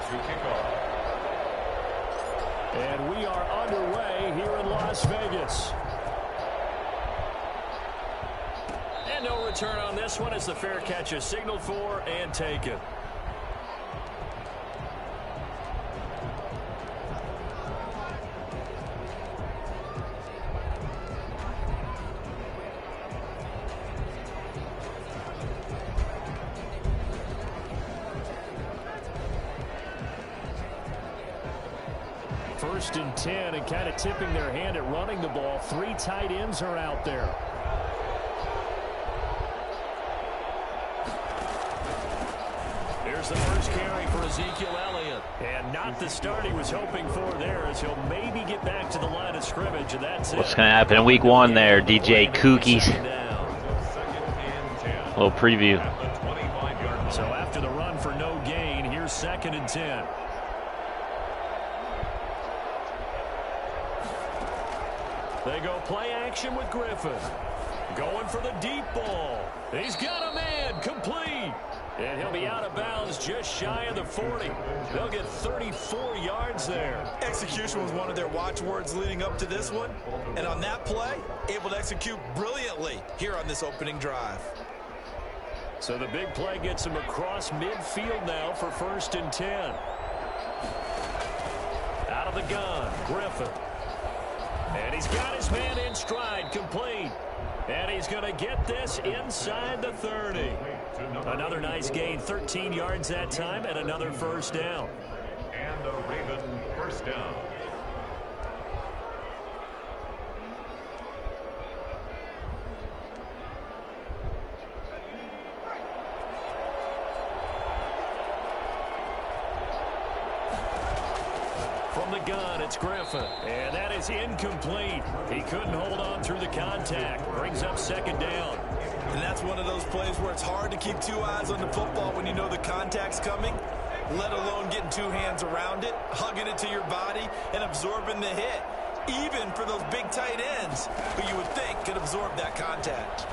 to kick off. And we are underway here in Las Vegas. And no return on this one as the fair catch is signaled for and taken. First and 10, and kind of tipping their hand at running the ball. 3 tight ends are out there. Here's the first carry for Ezekiel Elliott. And not the start he was hoping for there, as he'll maybe get back to the line of scrimmage, and that's What's going to happen in week 1 there, DJ Kookies? A little preview. So after the run for no gain, here's 2nd and 10. They go play action with Griffin. Going for the deep ball. He's got a man, complete. And he'll be out of bounds just shy of the 40. They'll get 34 yards there. Execution was one of their watchwords leading up to this one. And on that play, able to execute brilliantly here on this opening drive. So the big play gets him across midfield now for 1st and 10. Out of the gun, Griffin. And he's got his man in stride, complete. And he's going to get this inside the 30. Another nice gain, 13 yards that time, and another first down. And a Raven first down. From the gun, it's Griffin. And that is incomplete. He couldn't hold on through the contact. Brings up 2nd down. And that's one of those plays where it's hard to keep 2 eyes on the football when you know the contact's coming, let alone getting 2 hands around it, hugging it to your body, and absorbing the hit, even for those big tight ends who you would think could absorb that contact.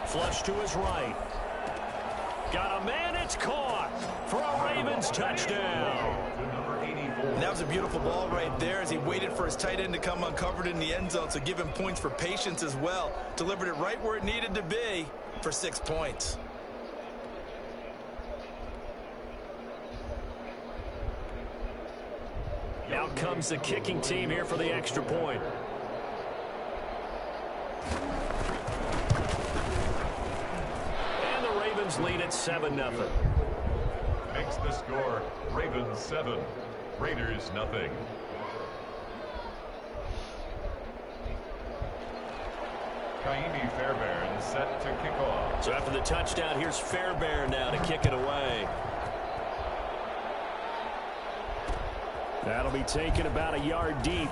Flush to his right. Got a man, it's caught for a Ravens touchdown. And that was a beautiful ball right there as he waited for his tight end to come uncovered in the end zone, so give him points for patience as well. Delivered it right where it needed to be for 6 points. Out comes the kicking team here for the extra point. And the Ravens lead at 7-0. Makes the score Ravens 7, Raiders nothing. Kaimi Fairbairn set to kick off. So after the touchdown, here's Fairbairn now to kick it away. That'll be taken about a yard deep.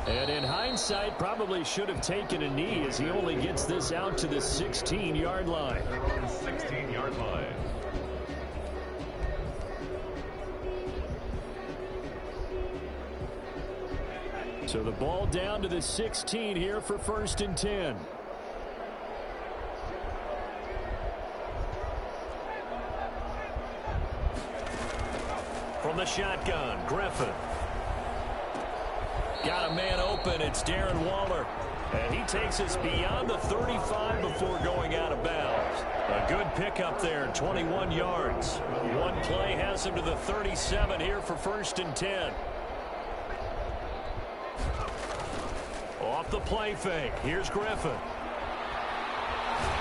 And in hindsight, probably should have taken a knee as he only gets this out to the 16-yard line. 16-yard line. So the ball down to the 16 here for 1st and 10. From the shotgun, Griffin. Got a man open. It's Darren Waller. And he takes us beyond the 35 before going out of bounds. A good pickup there, 21 yards. One play has him to the 37 here for 1st and 10. Off the play fake. Here's Griffin.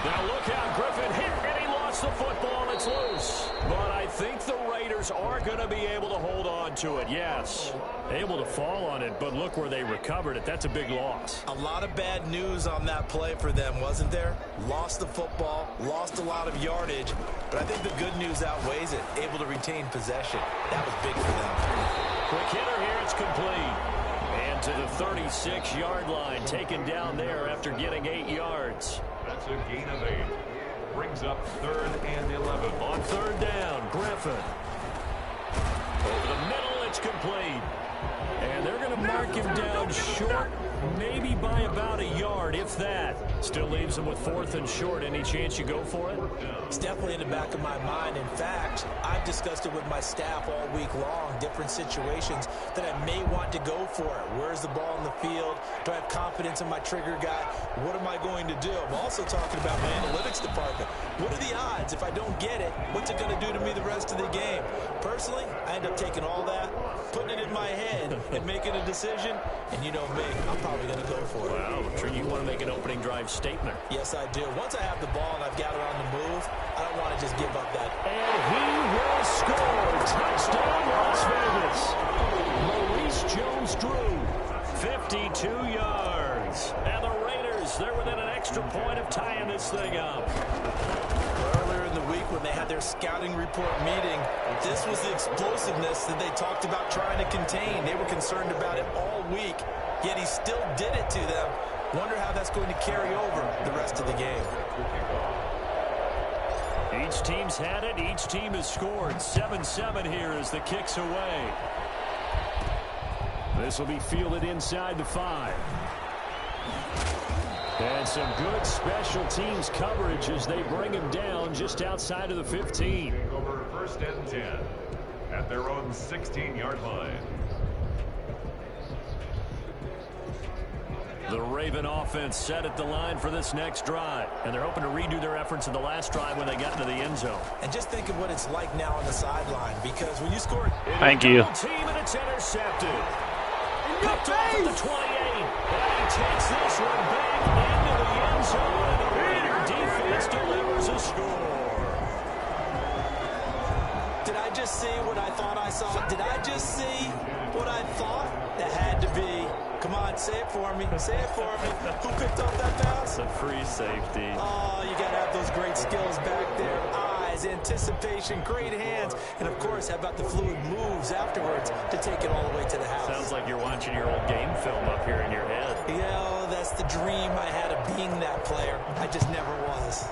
Now look out. Griffin hit, and he lost the football. It's loose. But I think the Raiders are going to be able to hold on to it. Yes. Able to fall on it, but look where they recovered it. That's a big loss. A lot of bad news on that play for them, wasn't there? Lost the football, lost a lot of yardage, but I think the good news outweighs it. Able to retain possession. That was big for them. Quick hitter here. It's complete. And to the 36-yard line, taken down there after getting 8 yards. That's a gain of 8. Brings up 3rd and 11. On 3rd down, Griffin. Over the middle, it's complete. And they're going to mark him down short Maybe by about a yard, if that. Still leaves them with 4th and short. Any chance you go for it? It's definitely in the back of my mind. In fact, I've discussed it with my staff all week long, different situations that I may want to go for it. Where's the ball in the field? Do I have confidence in my trigger guy? What am I going to do? I'm also talking about my analytics department. What are the odds? If I don't get it, what's it going to do to me the rest of the game? Personally, I end up taking all that, putting it in my head, and making a decision. And you know me, I'm probably going to go for it. Wow, I'm sure you want to make an opening drive statement. Yes, I do. Once I have the ball and I've got it on the move, I don't want to just give up that. And he will score. Touchdown, Las Vegas. Maurice Jones-Drew, 52 yards. And the Raiders, they're within an extra point of tying this thing up. Earlier in the week when they had their scouting report meeting, this was the explosiveness that they talked about trying to contain. They were concerned about it all week, yet he still did it to them. Wonder how that's going to carry over the rest of the game. Each team's had it. Each team has scored. 7-7 here as the kick's away. This will be fielded inside the 5. And some good special teams coverage as they bring him down just outside of the 15. Over 1st and 10 at their own 16-yard line. The Raven offense set at the line for this next drive. And they're hoping to redo their efforts in the last drive when they got into the end zone. And just think of what it's like now on the sideline, because when you score... Thank you. Team and it's intercepted. Picked off at the 28. And he takes this one back into the end zone. And the Raider defense delivers a score. Did I just see what I thought I saw? Did I just see what I thought? That had to be... Come on, say it for me. Say it for me. Who picked up that pass? It's a free safety. Oh, you got to have those great skills back there. Eyes, anticipation, great hands. And, of course, how about the fluid moves afterwards to take it all the way to the house? Sounds like you're watching your old game film up here in your head. Yeah, that's the dream I had of being that player. I just never was.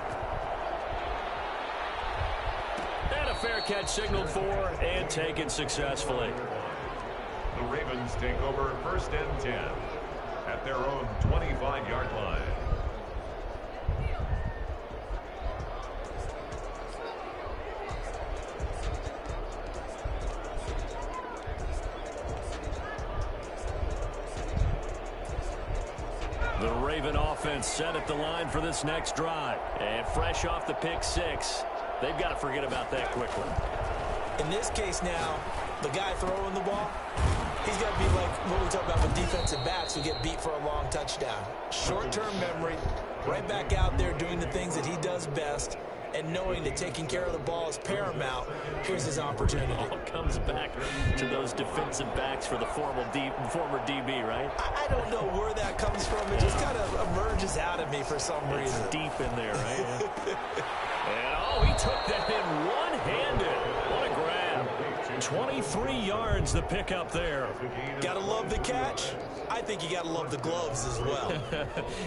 And a fair catch signaled for and taken successfully. The Ravens take over 1st and 10 at their own 25-yard line. The Raven offense set at the line for this next drive. And fresh off the pick 6, they've got to forget about that quickly. In this case now, the guy throwing the ball, he's got to be like what we talk about with defensive backs who get beat for a long touchdown. Short-term memory, right back out there doing the things that he does best, and knowing that taking care of the ball is paramount. Here's his opportunity. All comes back to those defensive backs for the former DB, right? I don't know where that comes from. It just kind of emerges out of me for some reason. It's deep in there, right? And, oh, he took that in one-handed. What a grab. 23 yards the pick up there. Got to love the catch. I think you got to love the gloves as well.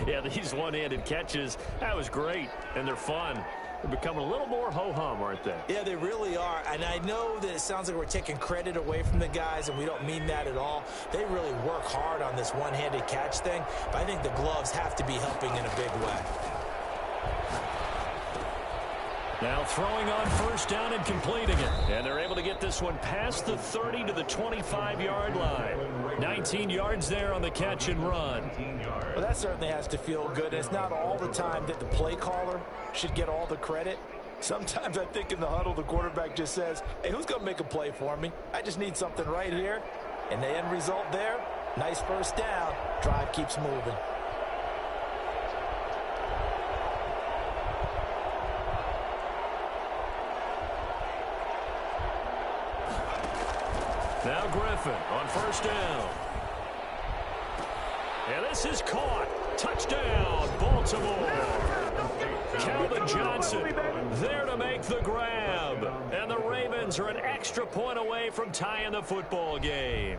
Yeah, these one-handed catches, that was great, and they're fun. They're becoming a little more ho-hum, aren't they? Yeah, they really are. And I know that it sounds like we're taking credit away from the guys, and we don't mean that at all. They really work hard on this one-handed catch thing, but I think the gloves have to be helping in a big way. Now throwing on 1st down and completing it. And they're able to get this one past the 30 to the 25-yard line. 19 yards there on the catch and run. Well, that certainly has to feel good. It's not all the time that the play caller should get all the credit. Sometimes I think in the huddle, the quarterback just says, hey, who's going to make a play for me? I just need something right here. And the end result there, nice 1st down. Drive keeps moving. Now Griffin on 1st down. And this is caught. Touchdown, Baltimore. Calvin Johnson there to make the grab. And the Ravens are an extra point away from tying the football game.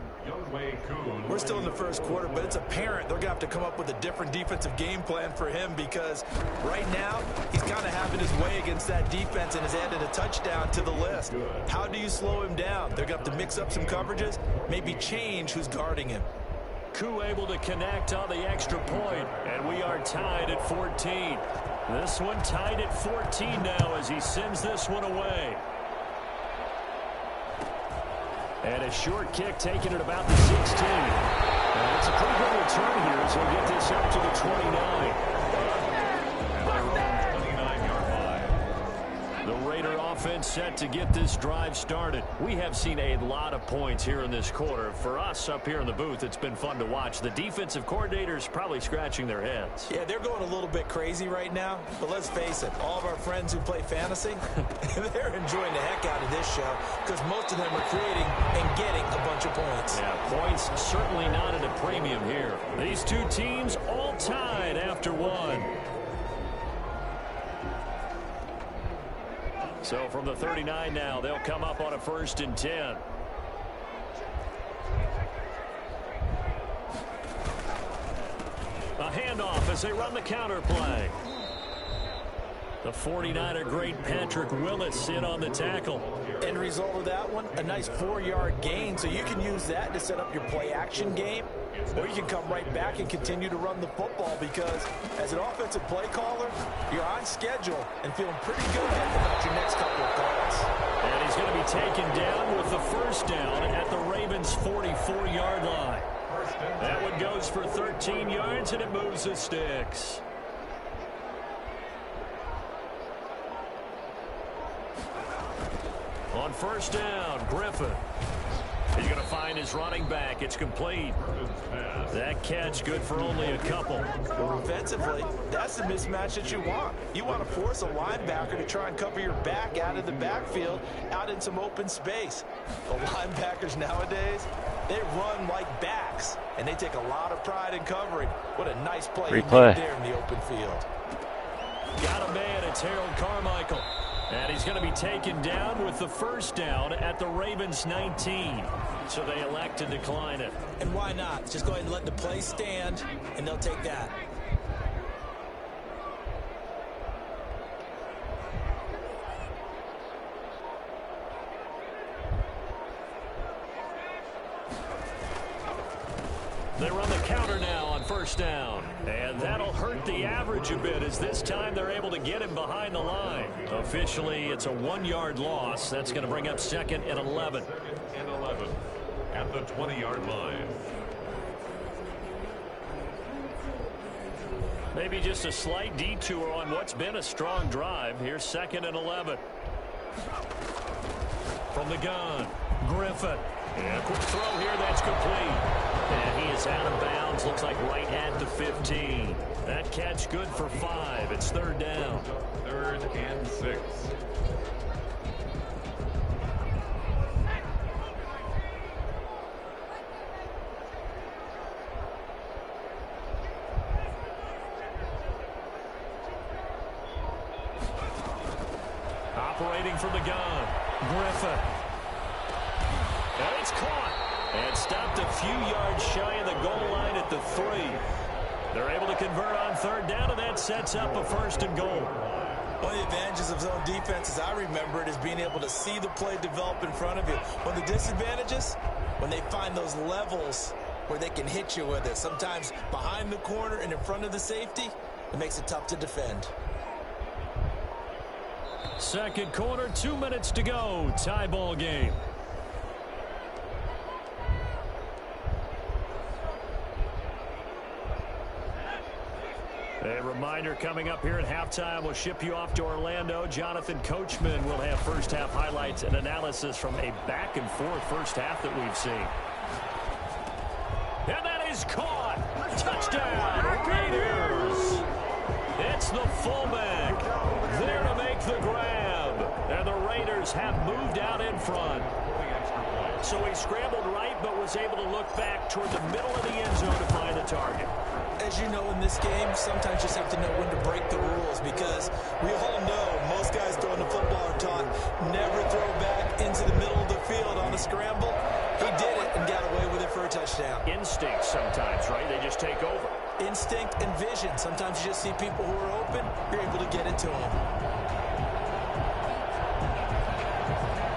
We're still in the 1st quarter, but it's apparent they're going to have to come up with a different defensive game plan for him, because right now he's kind of having his way against that defense and has added a touchdown to the list. How do you slow him down? They're going to have to mix up some coverages, maybe change who's guarding him. Koo able to connect on the extra point, and we are tied at 14. This one tied at 14 now as he sends this one away. And a short kick taken at about the 16. And it's a pretty good return here as he'll get this up to the 29. The Raider offense set to get this drive started. We have seen a lot of points here in this quarter. For us up here in the booth, it's been fun to watch. The defensive coordinators probably scratching their heads. Yeah, they're going a little bit crazy right now. But let's face it, all of our friends who play fantasy, they're enjoying the heck out of this show because most of them are creating and getting a bunch of points. Yeah, points certainly not at a premium here. These two teams all tied after one. So from the 39 now, they'll come up on a 1st and 10. A handoff as they run the counter play. The 49er great Patrick Willis in on the tackle. End result of that one, a nice 4-yard gain. So you can use that to set up your play action game. Or you can come right back and continue to run the football because as an offensive play caller, you're on schedule and feeling pretty good about your next couple of calls. And he's going to be taken down with the 1st down at the Ravens' 44-yard line. That one goes for 13 yards and it moves the sticks. On 1st down, Griffin. He's going to find his running back. It's complete. That catch good for only a couple. Well, offensively, that's the mismatch that you want. You want to force a linebacker to try and cover your back out of the backfield, out in some open space. The linebackers nowadays, they run like backs, and they take a lot of pride in covering. What a nice play he made there in the open field. Got a man. It's Harold Carmichael. And he's going to be taken down with the 1st down at the Ravens' 19. So they elect to decline it. And why not? Just go ahead and let the play stand, and they'll take that. They run the counter now on 1st down. And that'll hurt the average a bit as this time they're able to get him behind the line. Officially, it's a 1-yard loss. That's going to bring up 2nd and 11. 2nd and 11 at the 20-yard line. Maybe just a slight detour on what's been a strong drive. Here's 2nd and 11. From the gun, Griffin. And a quick throw here, that's complete. And he is out of bounds, looks like right at the 15. That catch good for 5. It's 3rd down. 3rd and 6. Operating from the gun, Griffin. And it's caught. And stopped a few yards shy of the goal line at the 3. They're able to convert on 3rd down, and that sets up a 1st and goal. One of the advantages of zone defense, as I remember it, is being able to see the play develop in front of you. One of the disadvantages, when they find those levels where they can hit you with it, sometimes behind the corner and in front of the safety, it makes it tough to defend. 2nd quarter, 2 minutes to go. Tie ball game. A reminder coming up here at halftime, we'll ship you off to Orlando. Jonathan Coachman will have first half highlights and analysis from a back and forth first half that we've seen. And that is caught. Touchdown, Raiders. It's the fullback there to make the grab. And the Raiders have moved out in front. So he scrambled right, but was able to look back toward the middle of the end zone to find the target. As you know, in this game, sometimes you just have to know when to break the rules because we all know most guys throwing the football are taught never throw back into the middle of the field on a scramble. He did it and got away with it for a touchdown. Instinct sometimes, right? They just take over. Instinct and vision. Sometimes you just see people who are open, you're able to get it to them.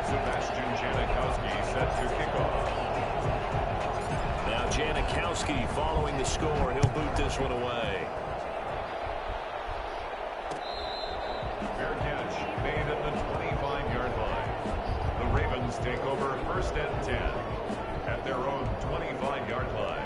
Sebastian Janikowski set to kick off. Now Janikowski Janikowski following the score. He'll boot this one away. Fair catch made at the 25-yard line. The Ravens take over 1st and 10 at their own 25-yard line.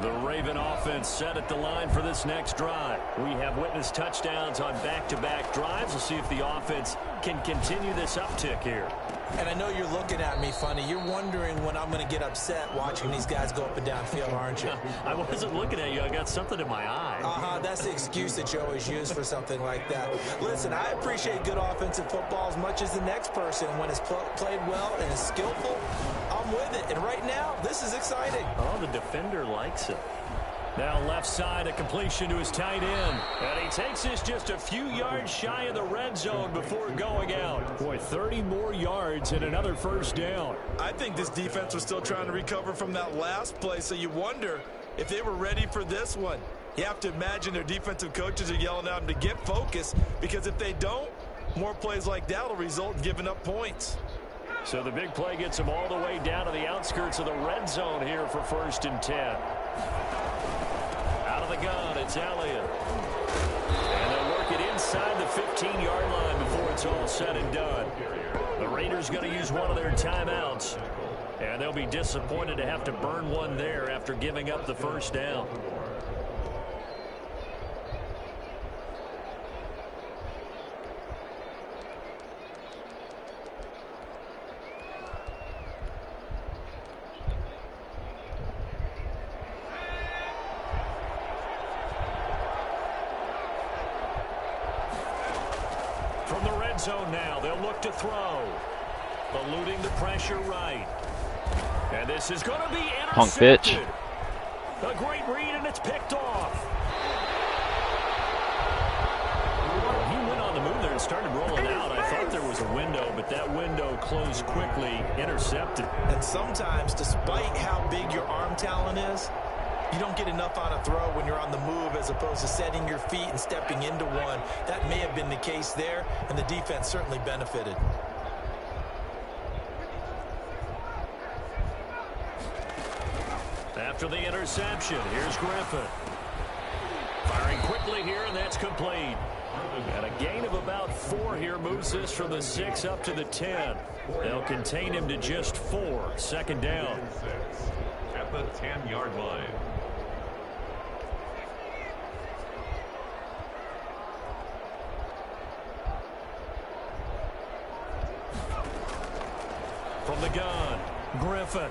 The Raven offense set at the line for this next drive. We have witnessed touchdowns on back-to-back drives. We'll see if the offense can continue this uptick here. And I know you're looking at me funny. You're wondering when I'm going to get upset watching these guys go up and down field, aren't you? I wasn't looking at you. I got something in my eye. That's the excuse that you always use for something like that. Listen, I appreciate good offensive football as much as the next person. When it's played well and is skillful, I'm with it. And right now, this is exciting. Oh, the defender likes it. Now left side, a completion to his tight end. And he takes this just a few yards shy of the red zone before going out. Boy, 30 more yards and another first down. I think this defense was still trying to recover from that last play, so you wonder if they were ready for this one. You have to imagine their defensive coaches are yelling at them to get focused, because if they don't, more plays like that will result in giving up points. So the big play gets them all the way down to the outskirts of the red zone here for 1st and 10. Out of the gun, it's Elliott. And they'll work it inside the 15-yard line before it's all said and done. The Raiders going to use one of their timeouts. And they'll be disappointed to have to burn one there after giving up the first down. From the red zone now, they'll look to throw. Eluding the pressure right. And this is going to be intercepted. Punk bitch. A great read, and it's picked off. He went on the move there and started rolling out. I thought there was a window, but that window closed quickly, intercepted. And sometimes, despite how big your arm talent is, you don't get enough on a throw when you're on the move as opposed to setting your feet and stepping into one. That may have been the case there, and the defense certainly benefited. After the interception, here's Griffin. Firing quickly here, and that's complete. And a gain of about 4 here moves this from the 6 up to the 10. They'll contain him to just 4. Second down. At the 10-yard line. From the gun, Griffin.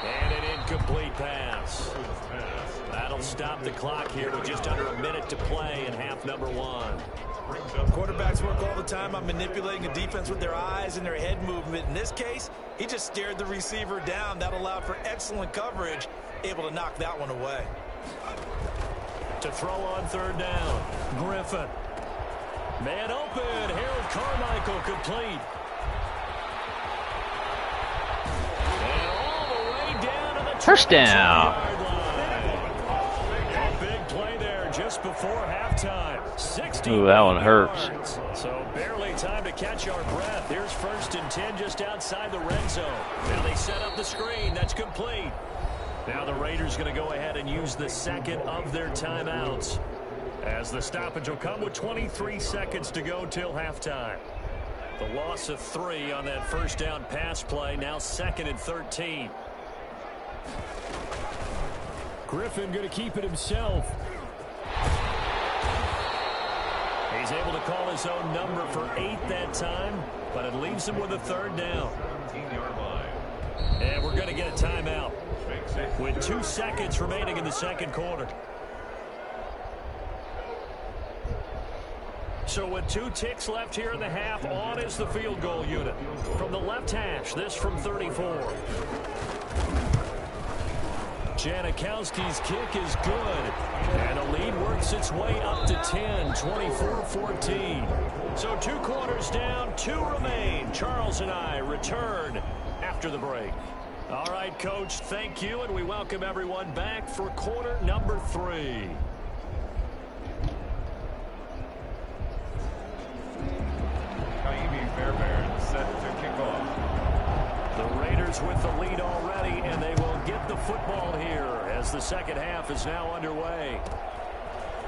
And an incomplete pass. That'll stop the clock here with just under a minute to play in half number 1. Quarterbacks work all the time on manipulating a defense with their eyes and their head movement. In this case, he just stared the receiver down. That allowed for excellent coverage, able to knock that one away. To throw on third down, Griffin. Man open, Harold Carmichael complete. First down. A big play there just before halftime. 60. Ooh, that one hurts. So barely time to catch our breath. Here's 1st and 10 just outside the red zone. Now they set up the screen. That's complete. Now the Raiders going to go ahead and use the second of their timeouts, as the stoppage will come with 23 seconds to go till halftime. The loss of 3 on that first down pass play. Now 2nd and 13. Griffin going to keep it himself. He's able to call his own number for 8 that time, but it leaves him with a third down. 17-yard line. And we're going to get a timeout with 2 seconds remaining in the second quarter. So with 2 ticks left here in the half, on is the field goal unit. From the left hash, this from 34. Janikowski's kick is good, and the lead works its way up to 10, 24-14. So 2 quarters down, 2 remain. Charles and I return after the break. All right, Coach, thank you, and we welcome everyone back for quarter number 3. Raiders with the lead already, and they will get the football here as the second half is now underway.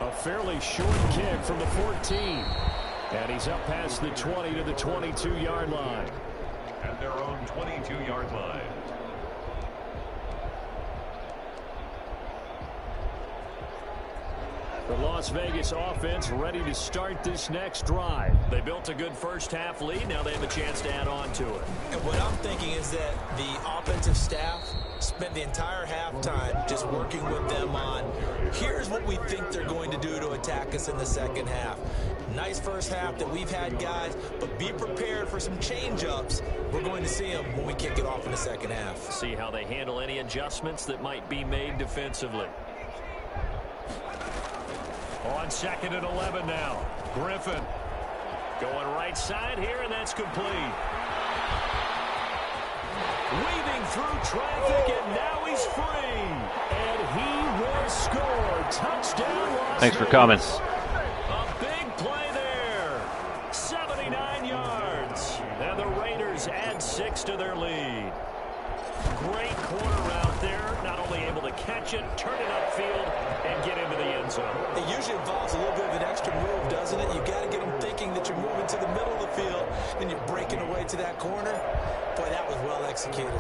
A fairly short kick from the 14. And he's up past the 20 to the 22-yard line. At their own 22-yard line. The Las Vegas offense ready to start this next drive. They built a good first half lead. Now they have a chance to add on to it. And what I'm thinking is that the offensive staff spent the entire halftime just working with them on, here's what we think they're going to do to attack us in the second half. Nice first half that we've had, guys, but be prepared for some change-ups. We're going to see them when we kick it off in the second half. See how they handle any adjustments that might be made defensively. On 2nd and 11 now. Griffin going right side here, and that's complete. Weaving through traffic, and now he's free. And he will score. Touchdown, Las Thanks for coming. A big play there. 79 yards. And the Raiders add 6 to their lead. Great corner out there. Not only able to catch it, turn it upfield, and get into the end zone. It usually involves a little bit of an extra move, doesn't it? You got to get them thinking that you're moving to the middle of the field, and you're breaking away to that corner. Boy, that was well executed.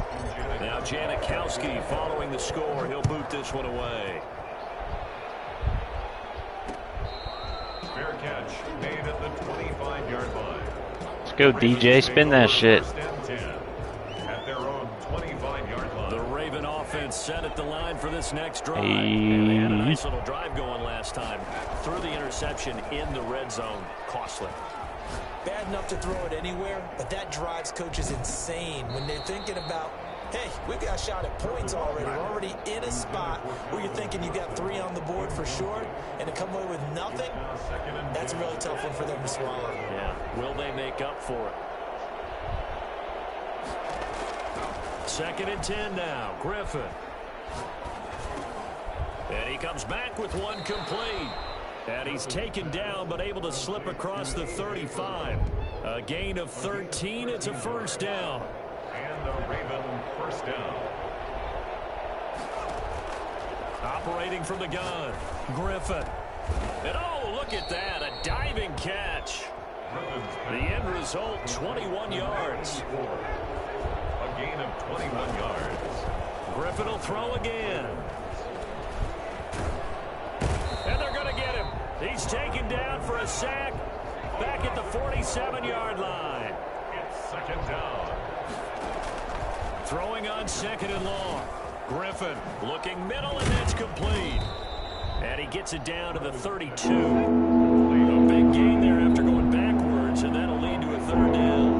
Now Janikowski following the score. He'll boot this one away. Fair catch made at the 25-yard line. Let's go, DJ. Spin that shit. First and 10 at their own 25-yard line. The Raven offense set at the line for this next drive. Hey. And they had a nice little drive going last time. Threw the interception in the red zone. Costly. Bad enough to throw it anywhere, but that drives coaches insane when they're thinking about, hey, we've got a shot at points already. We're already in a spot where you're thinking you got 3 on the board for sure, and to come away with nothing, that's a really tough one for them to swallow. Yeah. Will they make up for it? 2nd and 10 now. Griffin. And he comes back with one complete. And he's taken down, but able to slip across the 35. A gain of 13. It's a first down. And the Raven first down. Operating from the gun. Griffin. And oh, look at that. A diving catch. The end result, 21 yards. A gain of 21 yards. Griffin will throw again. And they're going to get him. He's taken down for a sack back at the 47-yard line. It's 2nd down. Throwing on 2nd and long. Griffin looking middle, and that's complete. And he gets it down to the 32. A big gain there after going backwards, and that'll lead to a 3rd down.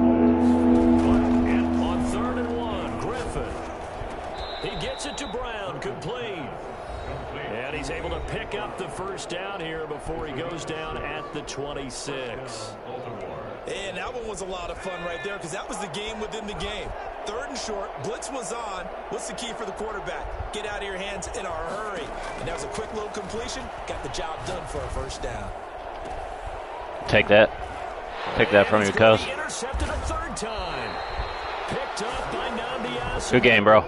And on 3rd and 1, Griffin. He gets it to Brown, complete. And he's able to pick up the first down here before he goes down at the 26. And that one was a lot of fun right there because that was the game within the game. 3rd and short, blitz was on. What's the key for the quarterback? Get out of your hands in a hurry. And that was a quick little completion. Got the job done for a first down. Take that. Take that from your coach. Intercepted a 3rd time. Picked up by Nambias. Good game, bro.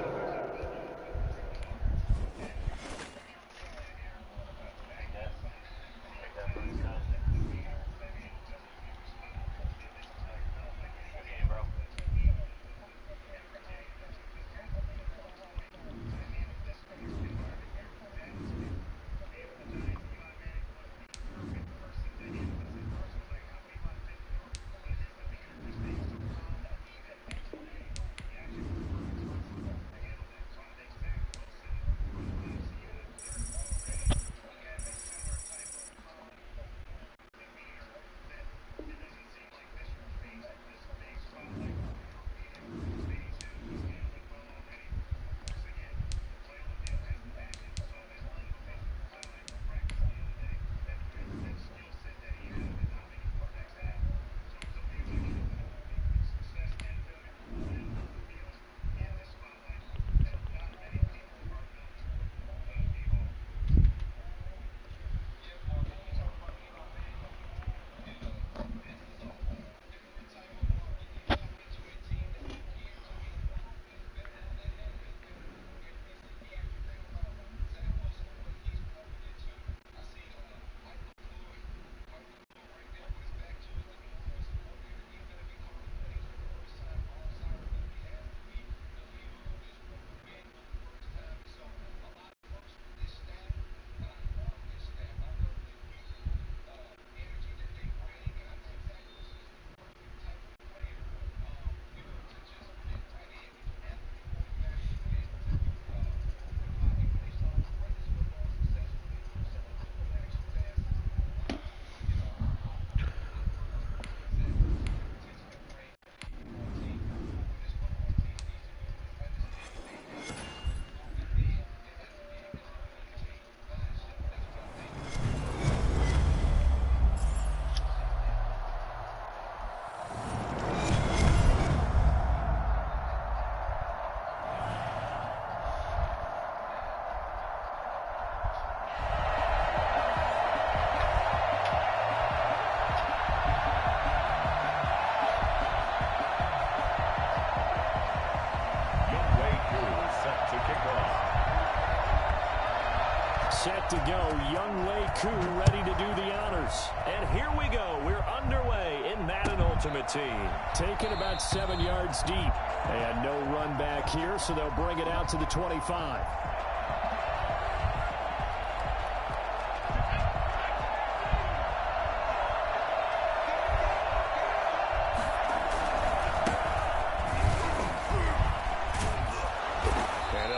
set to go. Young Wei Koo ready to do the honors. And here we go. We're underway in Madden Ultimate Team. Taking about 7 yards deep. And no run back here, so they'll bring it out to the 25.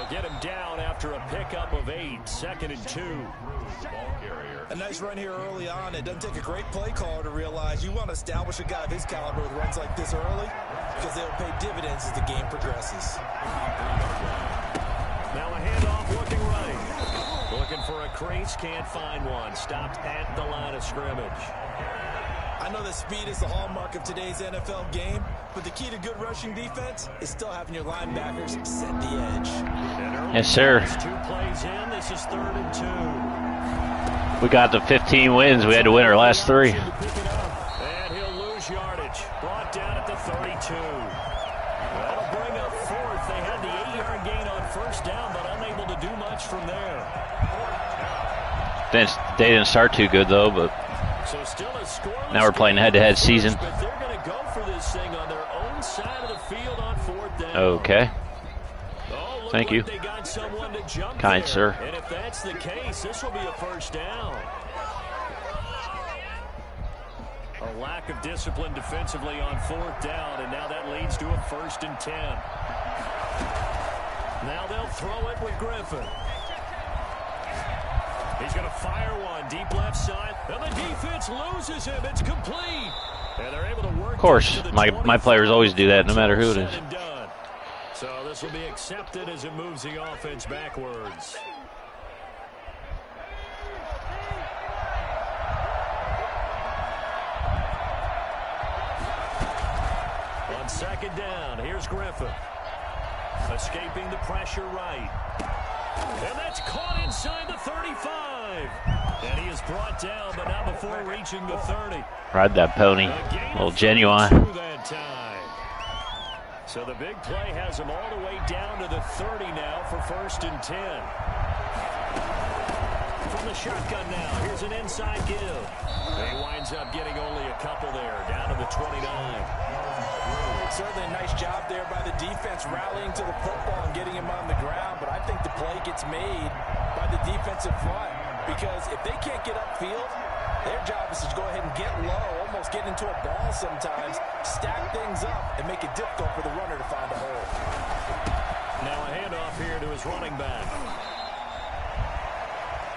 Get him down after a pickup of 8, 2nd and 2. A nice run here early on. It doesn't take a great play caller to realize you want to establish a guy of his caliber with runs like this early because they'll pay dividends as the game progresses. Now a handoff looking right. Looking for a crease, can't find one. Stopped at the line of scrimmage. I know that speed is the hallmark of today's NFL game, but the key to good rushing defense is still having your linebackers set the edge. Yes, sir. 2 plays in. This is 3rd and 2. We got the 15 wins. We had to win our last 3. And he'll lose yardage. Brought down at the 32. That'll bring up 4th. They had the 8-yard gain on 1st down, but unable to do much from there. They didn't start too good, though, but So still a scoreless now we're playing head-to-head season. But they're going to go for this thing on their own side of the field on 4th down. Okay. Oh, Thank you. They got someone to jump Kind, there. sir. And if that's the case, this will be a 1st down. A lack of discipline defensively on 4th down, and now that leads to a 1st and 10. Now they'll throw it with Griffin. He's going to fire one deep left side, and the defense loses him. It's complete. And they're able to work. Of course, my players always do that, no matter who it is. So this will be accepted as it moves the offense backwards. On 2nd down, here's Griffin. Escaping the pressure right. And that's caught inside the 35. And he is brought down, but not before reaching the 30. Ride that pony. A little genuine. That time. So the big play has him all the way down to the 30 now for 1st and 10. From the shotgun now, here's an inside give. He winds up getting only a couple there, down to the 29. Certainly a nice job there by the defense rallying to the football and getting him on the ground, but I think the play gets made by the defensive front because if they can't get upfield, their job is to go ahead and get low, almost get into a ball sometimes, stack things up, and make it difficult for the runner to find a hole. Now a handoff here to his running back.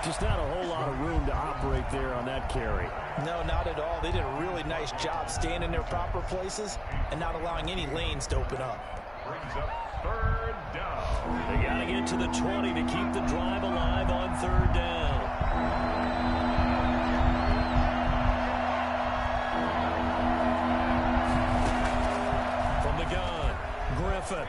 Just not a whole lot of room to operate there on that carry. No, not at all. They did a really nice job staying in their proper places and not allowing any lanes to open up. Brings up 3rd down. They got to get to the 20 to keep the drive alive on 3rd down. From the gun, Griffin.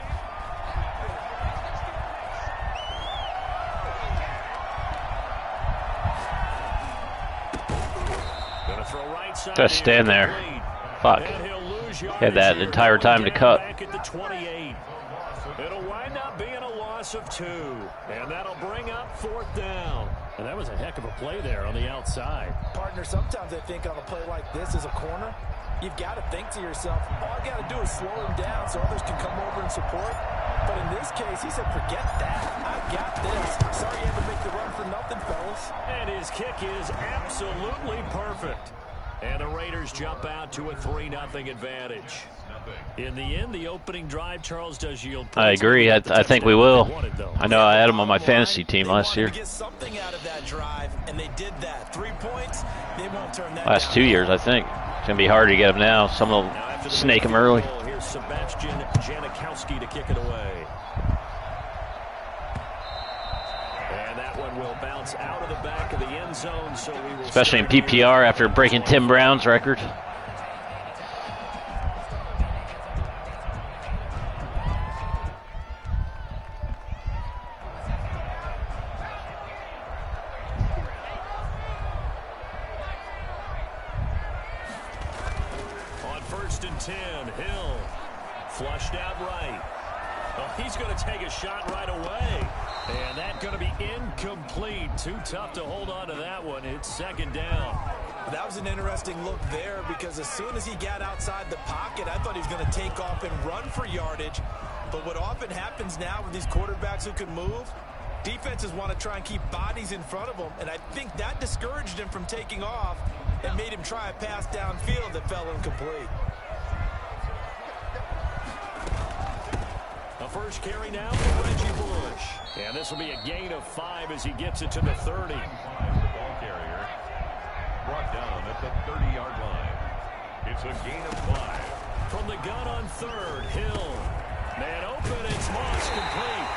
Just stand there. Fuck. Had that entire time to cut. It'll wind up being a loss of 2. And that'll bring up 4th down. And that was a heck of a play there on the outside. Partner, sometimes I think on a play like this as a corner, you've got to think to yourself, all I got to do is slow him down so others can come over and support. But in this case, he said, forget that. I got this. Sorry you had to make the run for nothing, fellas. And his kick is absolutely perfect. And the Raiders jump out to a 3-0 advantage. In the end, the opening drive, Charles, does yield. I agree. I think we will. I know I had him on my fantasy team last year. Get something out of that drive, and they did that. 3 points, they won't turn that Last down. 2 years, I think. It's going to be hard to get him now. Someone will snake him early. Here's Sebastian Janikowski to kick it away. And that one will bounce out of the back of the end zone. So we will especially in PPR after breaking Tim Brown's record. On 1st and 10, Hill flushed out right. Oh, he's going to take a shot right away. And that's going to be incomplete. Too tough to hold on to that one. It's second down. That was an interesting look there because as soon as he got outside the pocket, I thought he was going to take off and run for yardage. But what often happens now with these quarterbacks who can move, defenses want to try and keep bodies in front of them, and I think that discouraged him from taking off and made him try a pass downfield that fell incomplete. A first carry now for Reggie Bush. And this will be a gain of 5 as he gets it to the 30. Ball carrier brought down at the 30-yard line. It's a gain of 5. From the gun on third, Hill. Man open, it's Moss complete.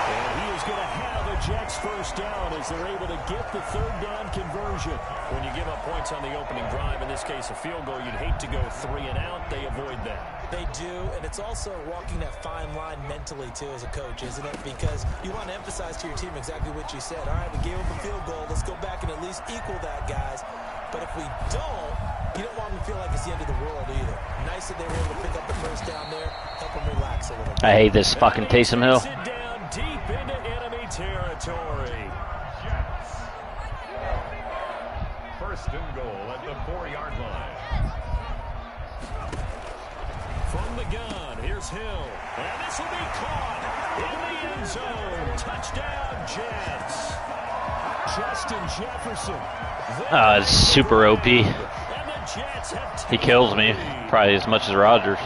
And he is going to have a Jets first down as they're able to get the third down conversion. When you give up points on the opening drive, in this case a field goal, you'd hate to go 3 and out. They avoid that. They do, and it's also walking that fine line mentally, too, as a coach, isn't it? Because you want to emphasize to your team exactly what you said. All right, we gave up a field goal. Let's go back and at least equal that, guys. But if we don't, you don't want them to feel like it's the end of the world either. Nice that they were able to pick up the first down there, help them relax a little bit. I hate this fucking Taysom Hill. Sit down deep into enemy territory. First and goal at the 4-yard line. From the gun, here's Hill. And this will be caught in the end zone. Touchdown, Jets. Justin Jefferson. It's super OP. He kills me, probably as much as Rodgers.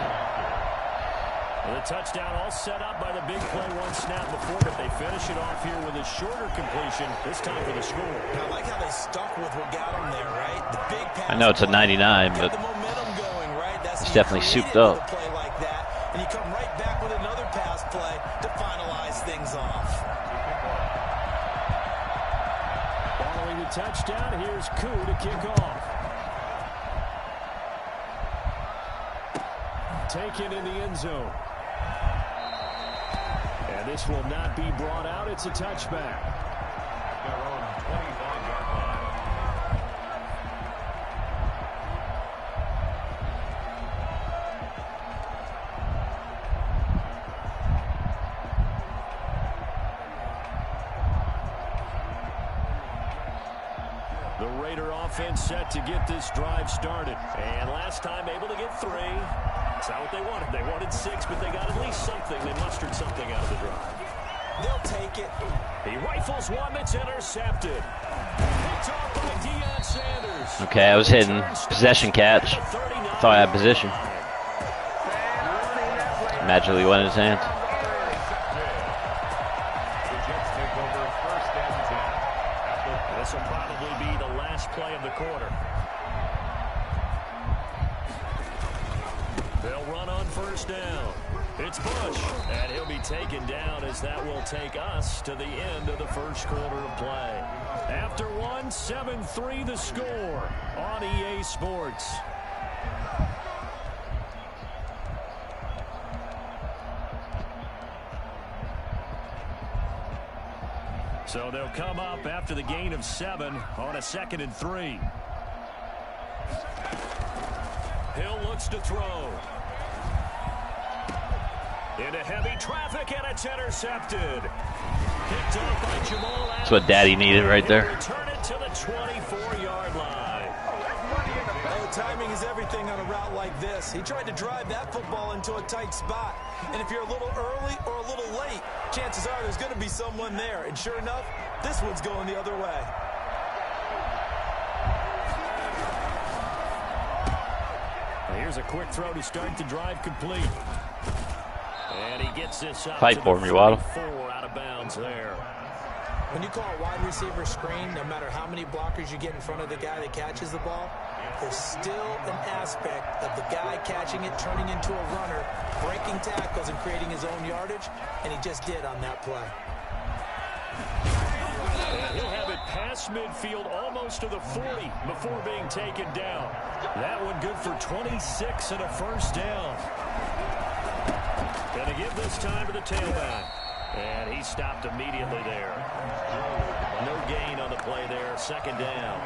The touchdown all set up by the big play one snap before, but they finish it off here with a shorter completion, this time for the score. I like how they stuck with what got them there, right? The big pass. I know it's a 99, but the momentum going, right? That's it's definitely souped up. A play like that, and you come right back with another pass play to finalize things off. Following the touchdown, here's Koo to kick off. Taken in the end zone. And this will not be brought out. It's a touchback. Their own 25-yard line. The Raider offense set to get this drive started. And last time able to get 3. That's not what they wanted. They wanted 6, but they got at least something. They mustered something out of the drive. They'll take it. He rifles one that's intercepted. Picked off by Deion Sanders. Okay, I was hitting possession catch. Thought I had position. Magically went in his hand. The Jets take over first and 10. This will probably be the last play of the quarter. They'll run on first down. It's Bush, and he'll be taken down as that will take us to the end of the first quarter of play. After one, 7-3 the score on EA Sports. So they'll come up after the gain of 7 on a 2nd and 3. Hill looks to throw. Into heavy traffic, and it's intercepted. Picked off by Jamal. That's what Daddy needed right there. Return it to the 24-yard line. Oh, timing is everything on a route like this. He tried to drive that football into a tight spot. And if you're a little early or a little late, chances are there's going to be someone there. And sure enough, this one's going the other way. Here's a quick throw to start the drive complete. And he gets this up Fight to for the me, Waddle. 44 out of bounds there. When you call a wide receiver screen, no matter how many blockers you get in front of the guy that catches the ball, there's still an aspect of the guy catching it, turning into a runner, breaking tackles and creating his own yardage, and he just did on that play. And he'll have it past midfield almost to the 40 before being taken down. That one good for 26 and a first down. Going to give this time to the tailback. And he stopped immediately there. No gain on the play there. 2nd down.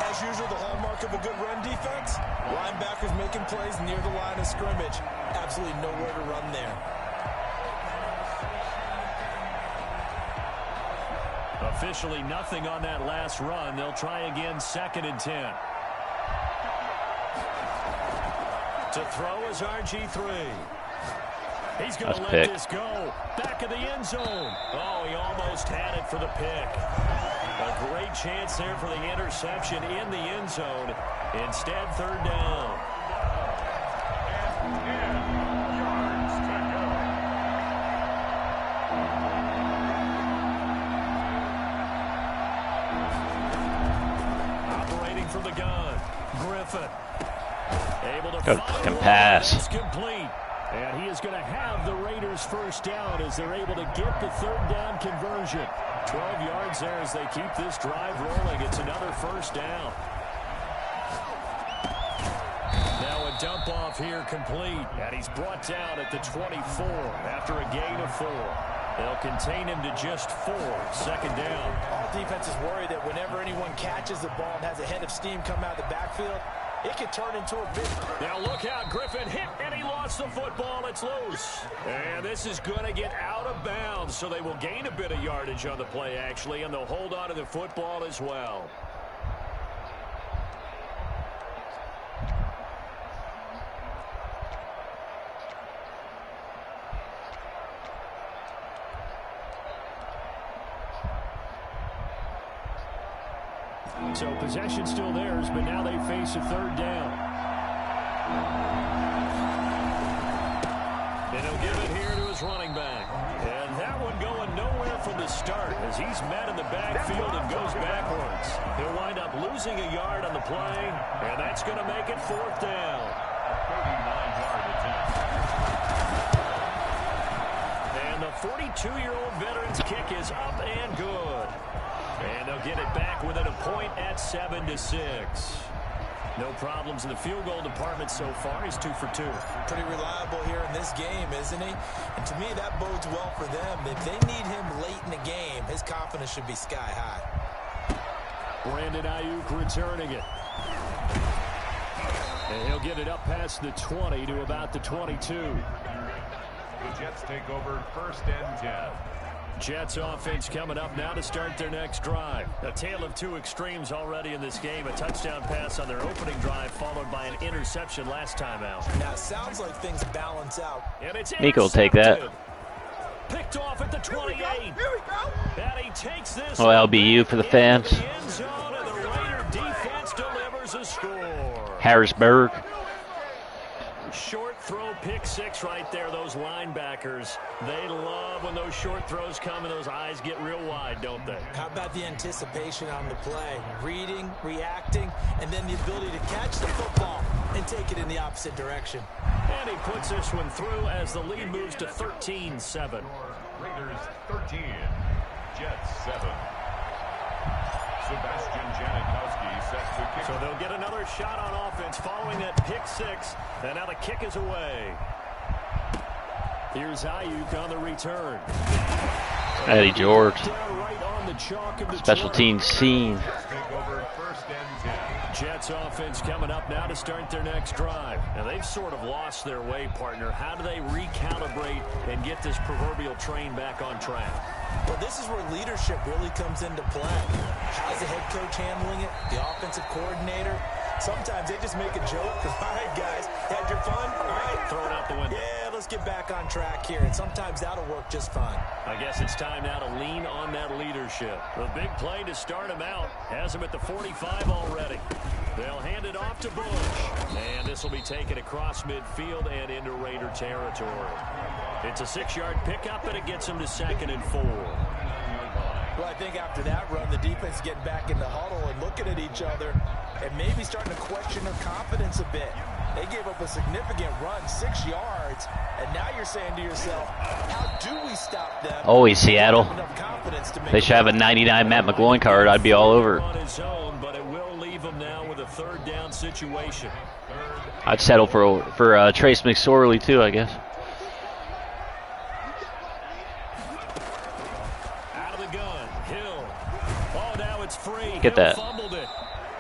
As usual, the hallmark of a good run defense, linebackers making plays near the line of scrimmage. Absolutely nowhere to run there. Officially nothing on that last run. They'll try again, 2nd and 10. To throw is RG3. He's going to let this go. Back of the end zone. Oh, he almost had it for the pick. A great chance there for the interception in the end zone. Instead, 3rd down. Yards to go. Operating from the gun, Griffin. Able to good fucking pass. It's complete. And he is going to have the Raiders 1st down as they're able to get the 3rd down conversion. 12 yards there as they keep this drive rolling. It's another 1st down. Now a dump off here complete. And he's brought down at the 24 after a gain of 4. They'll contain him to just 4. 2nd down. All defenses worry that whenever anyone catches the ball and has a head of steam come out of the backfield, it could turn into a big... Now look out, Griffin hit, and he lost the football. It's loose. And this is going to get out of bounds, so they will gain a bit of yardage on the play, actually, and they'll hold on to the football as well. So possession still theirs, but now they face a 3rd down. And he'll give it here to his running back. And that one going nowhere from the start as he's met in the backfield and goes backwards. He'll wind up losing a yard on the play, and that's going to make it 4th down. 39-yard attempt. And the 42-year-old veteran's kick is up and good. And they'll get it back within a point at 7-6. No problems in the field goal department so far. He's 2 for 2. Pretty reliable here in this game, isn't he? And to me, that bodes well for them. If they need him late in the game, his confidence should be sky high. Brandon Ayuk returning it. And he'll get it up past the 20 to about the 22. The Jets take over 1st and 10. Jets offense coming up now to start their next drive. A tale of 2 extremes already in this game. A touchdown pass on their opening drive followed by an interception last time out. Now, it sounds like things balance out. And it's Nico will take that. Picked off at the 28. Here we go. And he takes this. Well, LBU for the fans. The end zone, and the Raider defense delivers a score. Harrisburg. Short throw, pick 6 right there. Those linebackers, they love when those short throws come and those eyes get real wide, don't they? How about the anticipation on the play? Reading, reacting, and then the ability to catch the football and take it in the opposite direction. And he puts this one through as the lead moves to 13-7. Raiders 13, Jets 7. Sebastian Janikowski set to kick. So they'll get another shot on offense following that pick 6. And now the kick is away. Here's Ayuk on the return. Eddie George. Right on the chalk of the Special teams scene. Take over 1st and 10. Jets offense coming up now to start their next drive. Now they've sort of lost their way, partner. How do they recalibrate and get this proverbial train back on track? Well, this is where leadership really comes into play. How's the head coach handling it? The offensive coordinator? Sometimes they just make a joke. All right, guys, had your fun? All right. Throw it out the window. Yeah, let's get back on track here. And sometimes that'll work just fine. I guess it's time now to lean on that leadership. A big play to start him out. Has him at the 45 already. They'll hand it off to Bush. And this will be taken across midfield and into Raider territory. It's a 6-yard pickup, and it gets him to 2nd and 4. Well, I think after that run, the defense is getting back in the huddle and looking at each other and maybe starting to question their confidence a bit. They gave up a significant run, 6 yards, and now you're saying to yourself, how do we stop them? Always Seattle. They should have a 99 Matt McGloin card. I'd be all over. On his own, but it will leave him now with a 3rd down situation. I'd settle for Trace McSorley too, I guess. Out of the gun, Hill. Oh, now it's free. Get Hill that. fumbled it.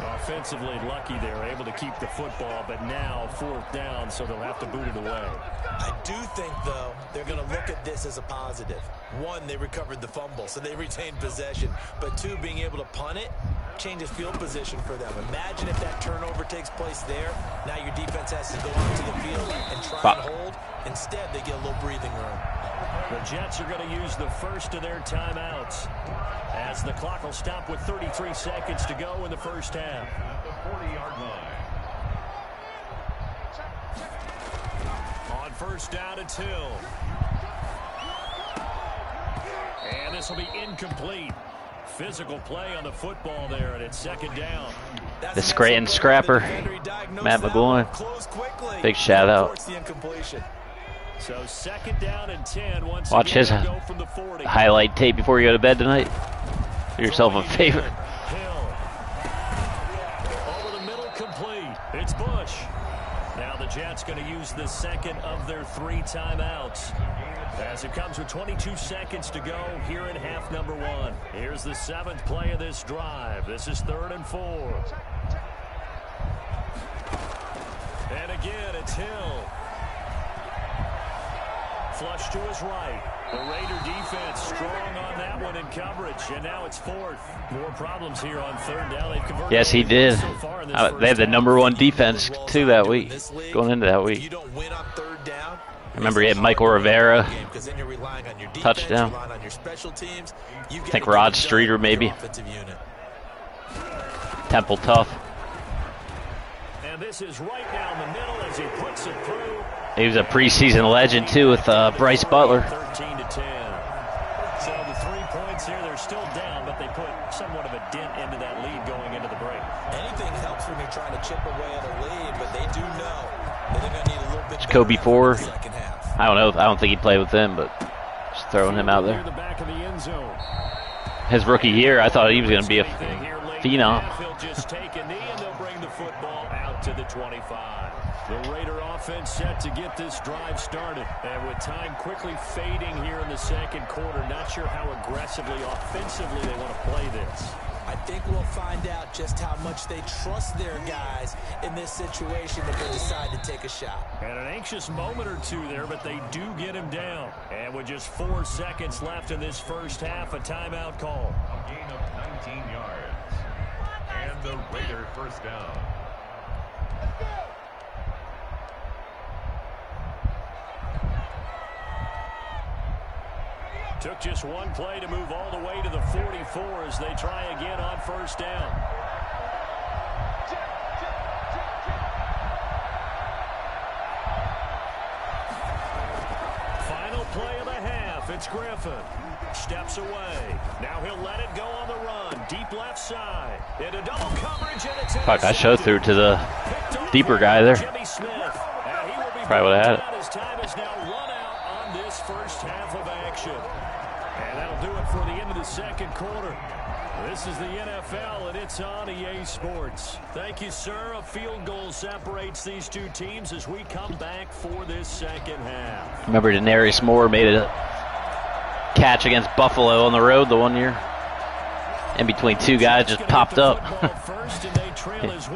A offensively lucky they're able to keep the football, but now 4th down, so they'll have to boot it away. I do think, though, they're going to look at this as a positive. 1, they recovered the fumble, so they retained possession. But 2, being able to punt it changes field position for them. Imagine if that turnover takes place there. Now your defense has to go onto the field and try and hold. Instead, they get a little breathing room. The Jets are going to use the first of their timeouts, as the clock will stop with 33 seconds to go in the first half. At the 40-yard line. On first down, it's Hill. And this will be incomplete. Physical play on the football there, and it's 2nd down. The Scranton Scrapper, Matt McGloin. Big shout out. So 2nd down and 10. Watch his highlight tape before you go to bed tonight. Do yourself a favor. Hill. Over the middle, complete. It's Bush. Now the Jets going to use the second of their 3 timeouts, as it comes with 22 seconds to go here in half number 1. Here's the 7th play of this drive. This is 3rd and 4. And again, it's Hill. Flush to his right. The Raider defense strong on that one in coverage, and now it's 4th. More problems here on 3rd down. They've converted. Yes, he did. They had the #1 defense too that week, going into that week. You don't win on 3rd down. I remember he had Michael Rivera, touchdown. I think Rod Streeter maybe. Temple Tough. And this is right down the middle as he puts it through. He was a preseason legend too with Bryce Butler. 13 to 10. So the 3 points here, they're still down, but they put somewhat of a dent into that lead going into the break. Anything helps when you're trying to chip away at a lead, but they do know that they're going to need a little bit. Kobe Ford. I don't know. I don't think he played with them, but just throwing him out there. The back of the end zone. His rookie year, I thought he was going to be a phenom. He'll just take a knee and they'll bring the football out to the 25. The Raider offense set to get this drive started. And with time quickly fading here in the 2nd quarter, not sure how aggressively, offensively they want to play this. I think we'll find out just how much they trust their guys in this situation if they decide to take a shot. And an anxious moment or 2 there, but they do get him down. And with just 4 seconds left in this first half, a timeout call. A gain of 19 yards. And the Raider first down. Took just 1 play to move all the way to the 44 as they try again on first down. Final play of the half. It's Griffin. Steps away. Now he'll let it go on the run. Deep left side. Into double coverage, and it's Fuck, I showed through to the deeper guy there. Jimmy Smith. Probably would have had it. His time is now run out on this first half of action. And that'll do it for the end of the 2nd quarter. This is the NFL, and it's on EA Sports. Thank you, sir. A field goal separates these 2 teams as we come back for this 2nd half. Remember Denarius Moore made a catch against Buffalo on the road the one year? In between 2 guys just popped up.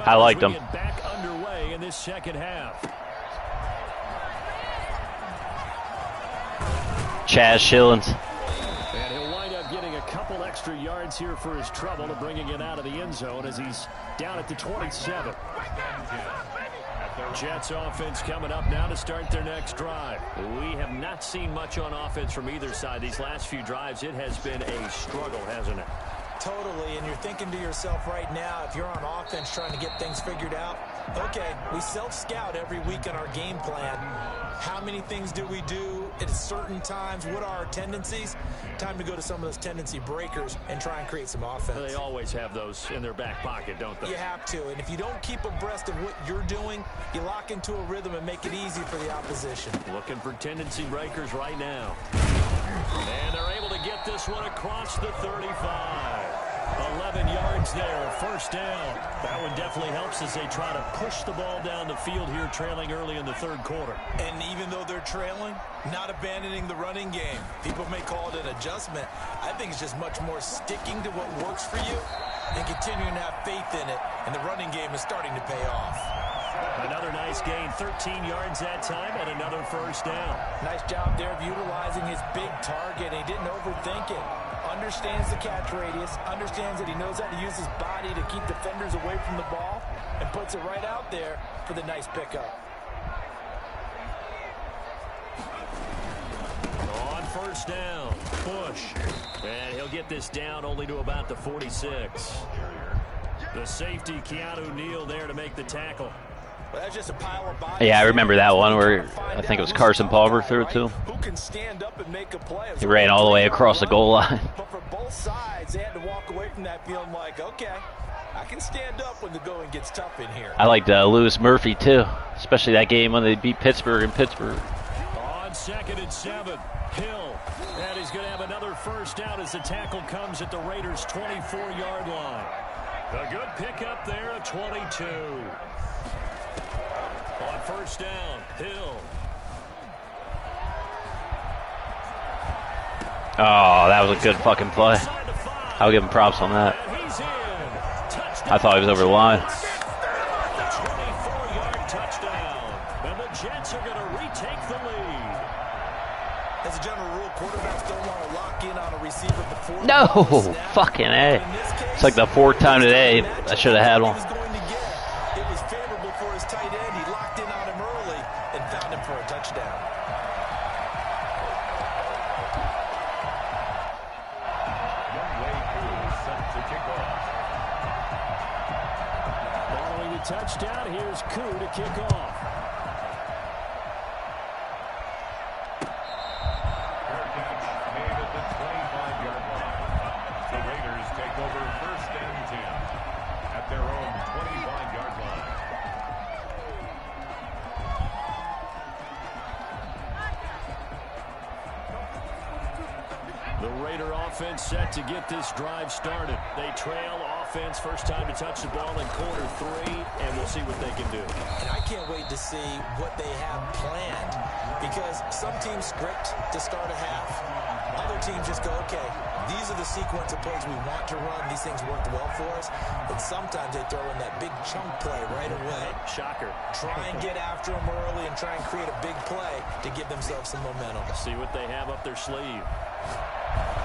I liked him. Back underway in this 2nd half. Chaz Schillens. And he'll wind up getting a couple extra yards here for his trouble to bringing it out of the end zone as he's down at the 27. Jets offense coming up now to start their next drive. We have not seen much on offense from either side. These last few drives, it has been a struggle, hasn't it? Totally, and you're thinking to yourself right now, if you're on offense trying to get things figured out, okay, we self-scout every week in our game plan. How many things do we do at certain times? What are our tendencies? Time to go to some of those tendency breakers and try and create some offense. They always have those in their back pocket, don't they? You have to, and if you don't keep abreast of what you're doing, you lock into a rhythm and make it easy for the opposition. Looking for tendency breakers right now. And they're able to get this one across the 35. 11 yards there, first down. That one definitely helps as they try to push the ball down the field here, trailing early in the third quarter. And even though they're trailing, not abandoning the running game. People may call it an adjustment. I think it's just much more sticking to what works for you and continuing to have faith in it. And the running game is starting to pay off. Another nice gain, 13 yards that time, and another first down. Nice job there of utilizing his big target. He didn't overthink it. Understands the catch radius, understands that he knows how to use his body to keep defenders away from the ball, and puts it right out there for the nice pickup. On first down, Bush. And he'll get this down only to about the 46. The safety, Keanu Neal, there to make the tackle. Well, that's just a pile of bodies. Yeah, I remember that one where I think it was Carson Palmer threw it to him. Who can stand up and make a play? He ran all the way across the goal line. But for both sides, they had to walk away from that feeling like, okay, I can stand up when the going gets tough in here. I liked Lewis Murphy, too, especially that game when they beat Pittsburgh in Pittsburgh. On 2nd and 7, Hill. And he's going to have another first down as the tackle comes at the Raiders' 24-yard line. A good pickup there at 22. On first down, Hill. Oh, that was a good fucking play. I'll give him props on that. I thought he was over the line. 24-yard touchdown. And the Jets are going to retake the lead. As a general rule, quarterbacks don't want to lock in on a receiver before. No, fucking A. It's like the 4th time today I should have had one. It was favorable for his tight end. He locked in on him early and found him for a touchdown. Following the touchdown, here's Koo to kick off. Offense set to get this drive started. They trail offense, first time to touch the ball in quarter 3, and we'll see what they can do. And I can't wait to see what they have planned, because some teams script to start a half. Other teams just go, okay, these are the sequence of plays we want to run. These things worked well for us. And sometimes they throw in that big chunk play right away. Shocker. Try and get after them early and try and create a big play to give themselves some momentum. See what they have up their sleeve.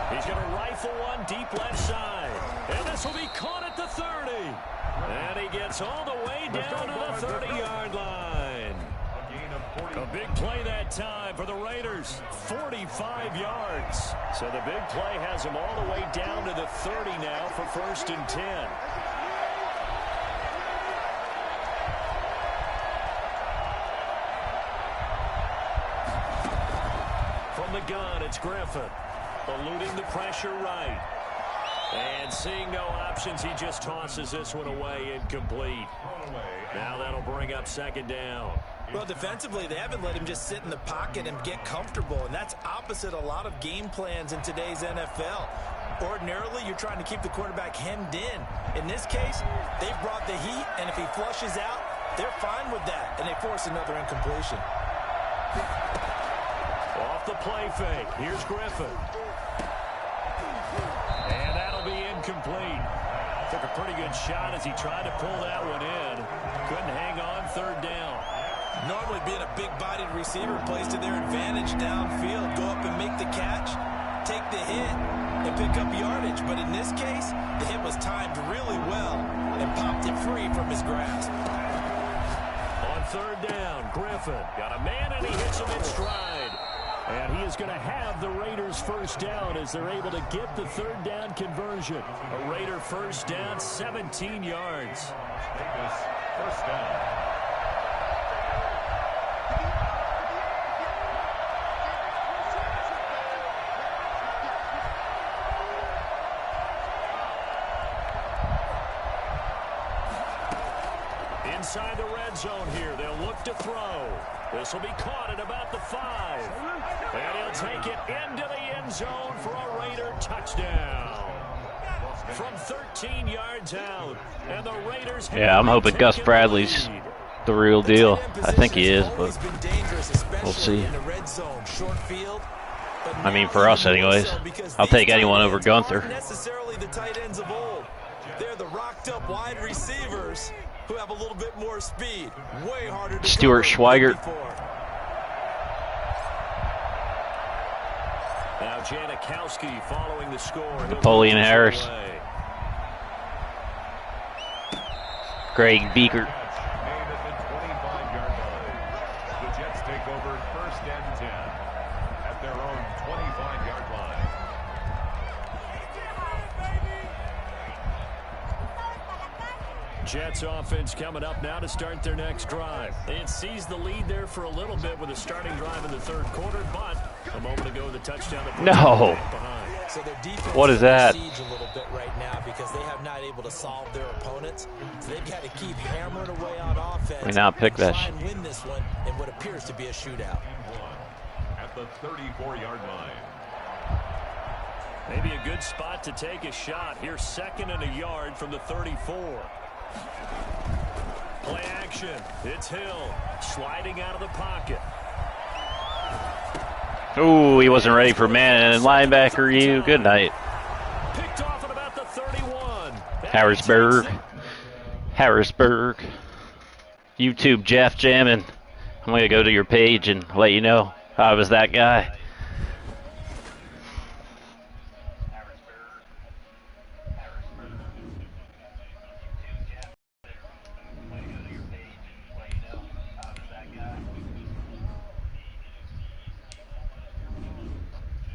He's going to rifle one deep left side. And this will be caught at the 30. And he gets all the way down to the 30-yard line. A big play that time for the Raiders. 45 yards. So the big play has him all the way down to the 30 now for 1st and 10. From the gun, it's Griffin. Eluding the pressure right. And seeing no options, he just tosses this one away, incomplete. Now that'll bring up 2nd down. Well, defensively, they haven't let him just sit in the pocket and get comfortable, and that's opposite a lot of game plans in today's NFL. Ordinarily, you're trying to keep the quarterback hemmed in. In this case, they've brought the heat, and if he flushes out, they're fine with that, and they force another incompletion. Off the play fake, here's Griffin. And that'll be incomplete. Took a pretty good shot as he tried to pull that one in. Couldn't hang on, 3rd down. Normally being a big-bodied receiver plays to their advantage downfield. Go up and make the catch, take the hit, and pick up yardage. But in this case, the hit was timed really well and popped it free from his grasp. On 3rd down, Griffin got a man and he hits him in stride. And he is going to have the Raiders' first down as they're able to get the 3rd down conversion. A Raider first down, 17 yards. First down. Inside the red zone here, they'll look to throw. This will be caught at about the 5. And he'll take it into the end zone for a Raider touchdown. from 13 yards out. And the Raiders Yeah, I'm hoping Gus Bradley's the real deal. I think he is, but we'll see. I mean, for us anyways. I'll take anyone over Gunther. Necessarily the tight ends of old. They're the rocked up wide receivers who have a little bit more speed. Way harder to Stuart Schweigert. Now Janikowski following the score. Napoleon Harris. Greg Beekert. The Jets take over 1st and 10 at their own 25-yard line. Jets offense coming up now to start their next drive. It sees the lead there for a little bit with a starting drive in the 3rd quarter, but a moment ago the touchdown. No. So their defense What is that? siege a little bit right now because they have not able to solve their opponents. So they've got to keep hammering away on offense. We now pick that. Try and win this one in what appears to be a shootout. At the 34-yard line. Maybe a good spot to take a shot. Here's 2nd and a yard from the 34. Play action. It's Hill sliding out of the pocket. Ooh, he wasn't ready for man. And linebacker, you. Good night. Picked off at about the 31. Harrisburg. YouTube Jeff jamming. I'm going to go to your page and let you know I was that guy.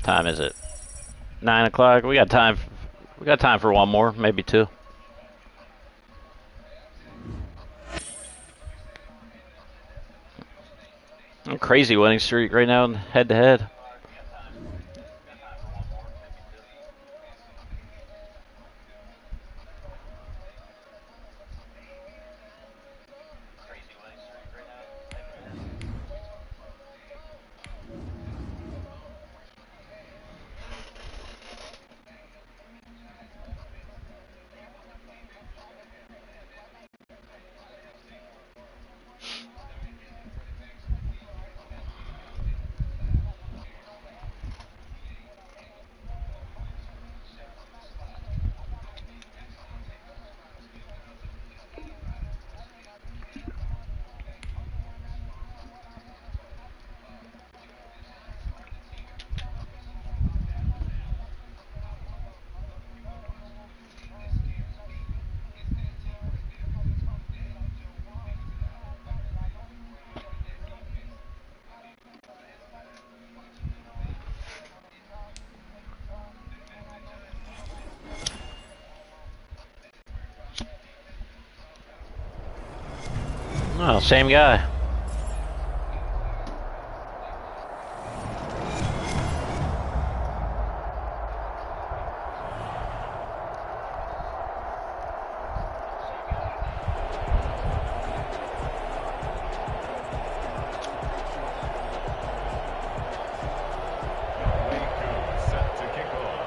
Time is it? 9 o'clock. We got time. We got time for one more, maybe two. Crazy winning streak right now, head to head. Oh, same guy. Set to kick off.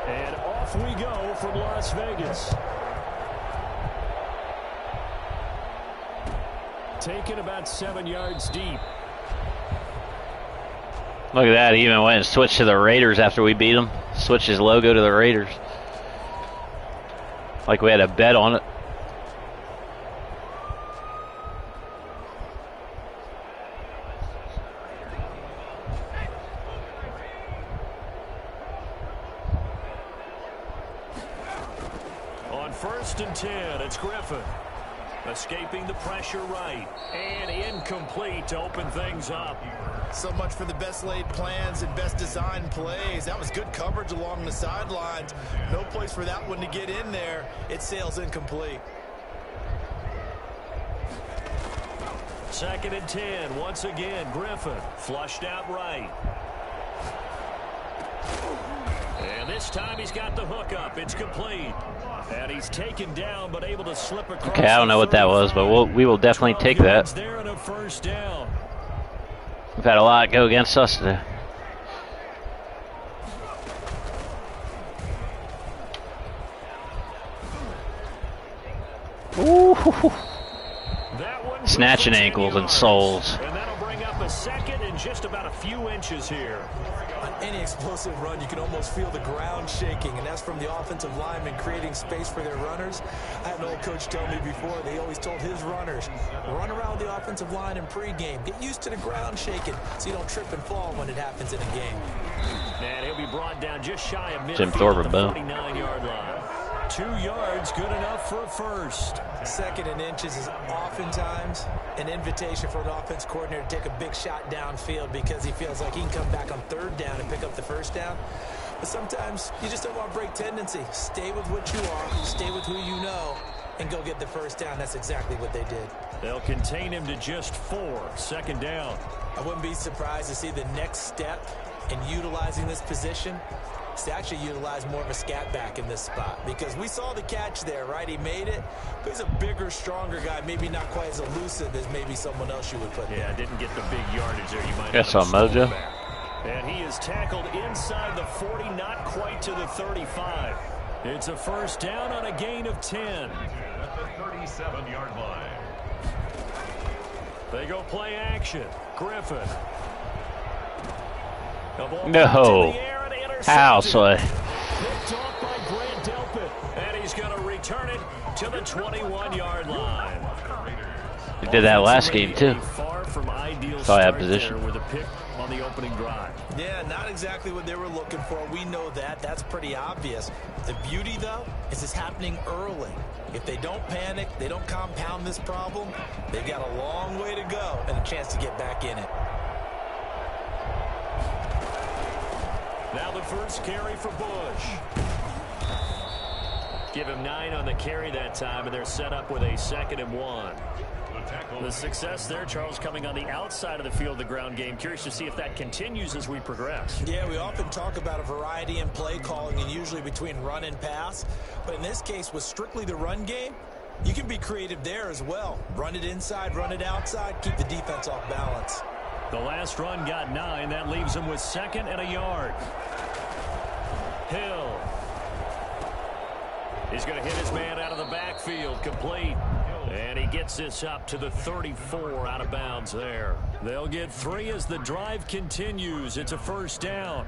And off we go from Las Vegas. Taken about 7 yards deep. Look at that. He even went and switched to the Raiders after we beat him. Switched his logo to the Raiders. Like we had a bet on it. On 1st and 10, it's Griffin. Escaping the pressure right. And incomplete to open things up. So much for the best laid plans and best designed plays. That was good coverage along the sidelines. No place for that one to get in there. It sails incomplete. 2nd and 10. Once again, Griffin flushed out right. And this time he's got the hook up. It's complete. And he's taken down, but able to slip across. Okay, I don't know what that was, but we will definitely take that. There and a 1st down. We've had a lot go against us today. Snatching ankles and soles. And that'll bring up a second and just about a few inches here. On any explosive run, you can almost feel the ground shaking, and that's from the offensive linemen creating space for their runners. I had an old coach tell me before, they always told his runners, run around the offensive line in pregame. Get used to the ground shaking so you don't trip and fall when it happens in a game. And he'll be brought down just shy of midfield Jim at Thorburn, the 49-yard line. 2 yards, good enough for a first. Second and inches is oftentimes an invitation for an offense coordinator to take a big shot downfield because he feels like he can come back on third down and pick up the first down. But sometimes you just don't want to break tendency. Stay with what you are, stay with who you know, and go get the first down. That's exactly what they did. They'll contain him to just 4, second down. I wouldn't be surprised to see the next step in utilizing this position is to actually utilize more of a scat back in this spot, because we saw the catch there, right? He made it, but he's a bigger, stronger guy, maybe not quite as elusive as maybe someone else you would put there. Yeah, didn't get the big yardage there. You might Guess on Mojo. And he is tackled inside the 40, not quite to the 35. It's a first down on a gain of 10. At the 37-yard line. They go play action. Griffin. No. How, Slay? Picked off by Grant Delpit, and he's going to return it to the 21-yard line. He did that last game too. Far from ideal Saw that start position. there with a pick on the opening drive. Yeah, not exactly what they were looking for. We know that. That's pretty obvious. The beauty, though, is it's happening early. If they don't panic, they don't compound this problem, they've got a long way to go and a chance to get back in it. Now the first carry for Bush. Give him 9 on the carry that time, and they're set up with a 2nd and 1. The success there, Charles, coming on the outside of the field, the ground game. Curious to see if that continues as we progress. Yeah, we often talk about a variety in play calling and usually between run and pass. But in this case, with strictly the run game, you can be creative there as well. Run it inside, run it outside, keep the defense off balance. The last run got 9. That leaves him with 2nd and a yard. Hill. He's going to hit his man out of the backfield, complete. And he gets this up to the 34, out of bounds there. They'll get 3 as the drive continues. It's a first down.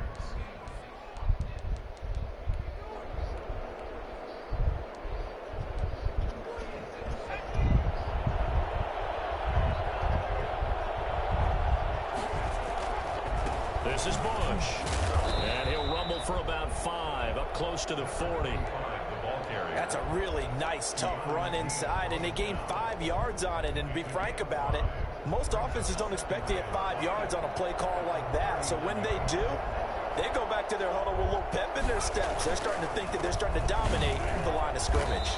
This is Bush. And he'll rumble for about 5, up close to the 40. That's a really nice, tough run inside, and they gained 5 yards on it. And to be frank about it, most offenses don't expect to get 5 yards on a play call like that. So when they do, they go back to their huddle with a little pep in their steps. They're starting to think that they're starting to dominate the line of scrimmage.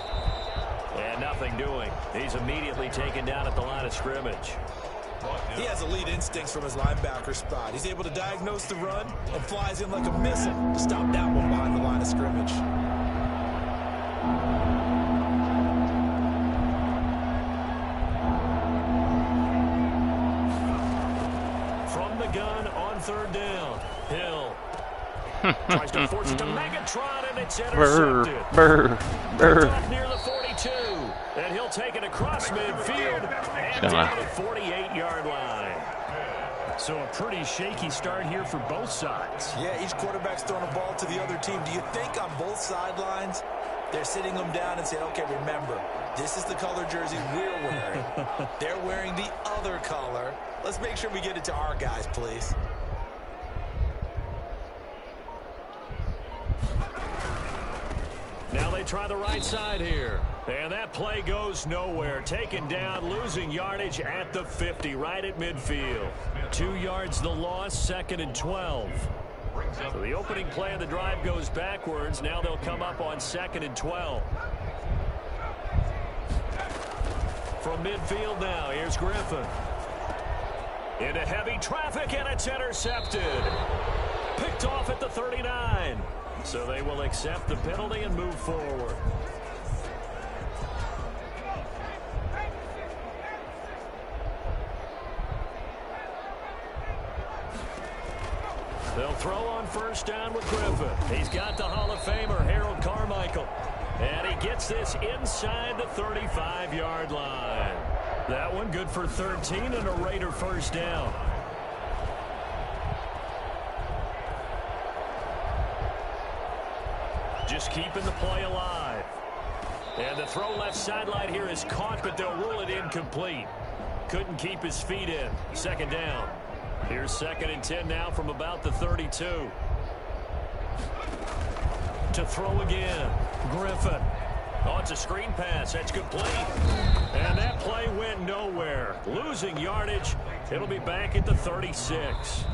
And nothing doing. He's immediately taken down at the line of scrimmage. He has elite instincts from his linebacker spot. He's able to diagnose the run and flies in like a missile to stop that one behind the line of scrimmage. From the gun on 3rd down. Hill tries to force it to Megatron, and it's intercepted. Off near the 42. And he'll take it across midfield and down the 48-yard line. So a pretty shaky start here for both sides. Yeah, each quarterback's throwing a ball to the other team. Do you think on both sidelines they're sitting them down and saying, okay, remember, this is the color jersey we're wearing. They're wearing the other color. Let's make sure we get it to our guys, please. Now they try the right side here. And that play goes nowhere. Taken down, losing yardage at the 50, right at midfield. 2 yards the loss, 2nd and 12. So the opening play of the drive goes backwards. Now they'll come up on 2nd and 12. From midfield now, here's Griffin. Into heavy traffic, and it's intercepted. Picked off at the 39. So they will accept the penalty and move forward. They'll throw on 1st down with Griffin. He's got the Hall of Famer, Harold Carmichael. And he gets this inside the 35-yard line. That one good for 13 and a Raider first down. Just keeping the play alive. And the throw left sideline here is caught, but they'll rule it incomplete. Couldn't keep his feet in. Second down. Here's 2nd and 10 now from about the 32. To throw again. Griffin. Oh, it's a screen pass. That's complete. And that play went nowhere. Losing yardage. It'll be back at the 36.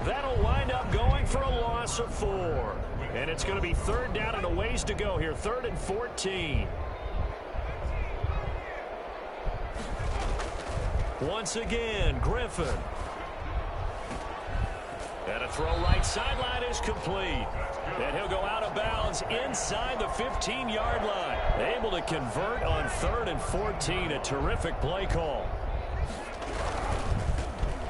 That'll wind up going for a loss of 4. And it's going to be 3rd down and a ways to go here. 3rd and 14. Once again, Griffin. And a throw right sideline is complete. And he'll go out of bounds inside the 15-yard line. Able to convert on 3rd and 14. A terrific play call.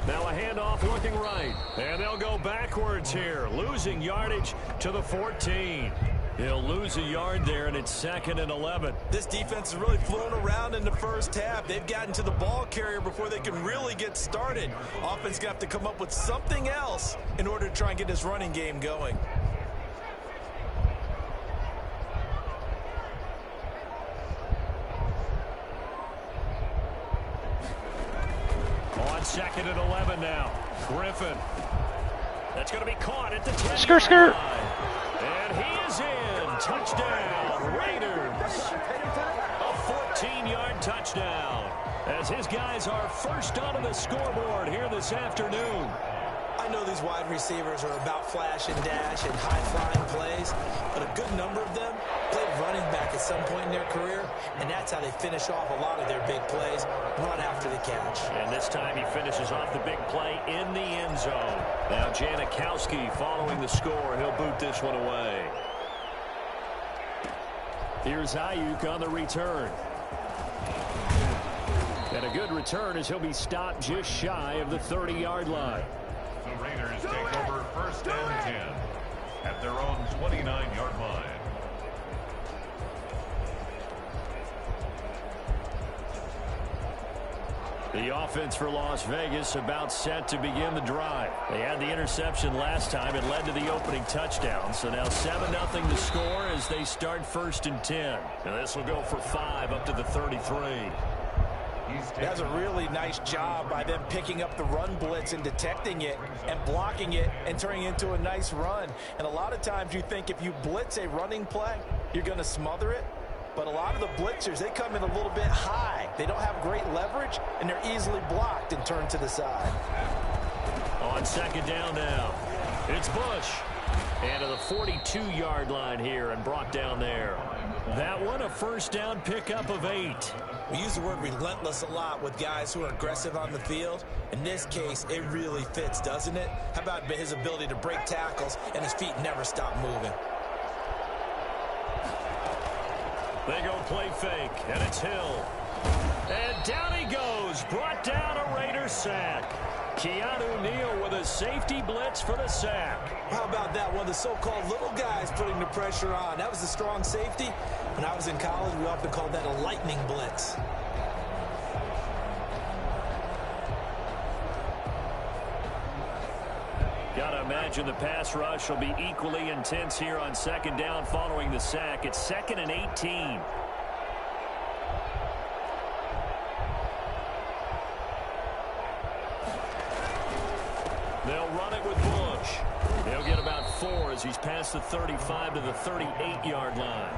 Now a handoff looking right. And they'll go backwards here. Losing yardage to the 14. He'll lose a yard there, and it's 2nd and 11. This defense has really flown around in the first half. They've gotten to the ball carrier before they can really get started. Offense got to come up with something else in order to try and get this running game going. On 2nd and 11 now. Griffin. That's going to be caught at the 10. Skirt, skirt. And he is in. Touchdown, Raiders. A 14-yard touchdown. As his guys are first onto the scoreboard here this afternoon. I know these wide receivers are about flash and dash and high-flying plays, but a good number of them played running back at some point in their career, and that's how they finish off a lot of their big plays, run after the catch. And this time he finishes off the big play in the end zone. Now Janikowski following the score. He'll boot this one away. Here's Ayuk on the return. And a good return as he'll be stopped just shy of the 30-yard line. The Raiders take over 1st and 10 at their own 29-yard line. The offense for Las Vegas about set to begin the drive. They had the interception last time. It led to the opening touchdown. So now 7-0 to score as they start 1st and 10. And this will go for 5 up to the 33. That's a really nice job by them picking up the run blitz and detecting it and blocking it and turning it into a nice run. And a lot of times you think if you blitz a running play, you're going to smother it. But a lot of the blitzers, they come in a little bit high. They don't have great leverage, and they're easily blocked and turned to the side. On 2nd down now, it's Bush. And to the 42-yard line here and brought down there. That one a 1st down pickup of 8. We use the word relentless a lot with guys who are aggressive on the field. In this case, it really fits, doesn't it? How about his ability to break tackles and his feet never stop moving? They go play fake, and it's Hill. And down he goes, brought down a Raider sack. Keanu Neal with a safety blitz for the sack. How about that? One of the so-called little guys putting the pressure on. That was a strong safety. When I was in college, we often called that a lightning blitz. Gotta imagine the pass rush will be equally intense here on 2nd down following the sack. It's 2nd and 18. They'll run it with Bush. They'll get about 4 as he's past the 35 to the 38-yard line.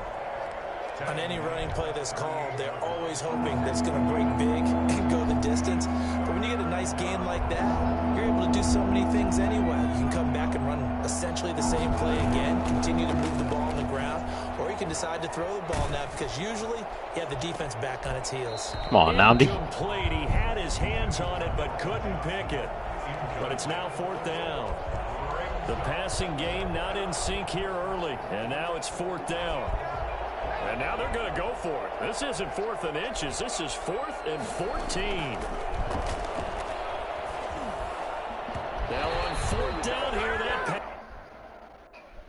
On any running play that's called, they're always hoping that it's going to break big and go the distance. But when you get a nice gain like that, you're able to do so many things anyway. You can come back and run essentially the same play again, continue to move the ball on the ground, or you can decide to throw the ball now because usually you have the defense back on its heels. Come on, Namdi. Incomplete. He had his hands on it but couldn't pick it. But it's now 4th down. The passing game not in sync here early, and now it's 4th down. And now they're going to go for it. This isn't 4th and inches. This is 4th and 14. Now on 4th down here, that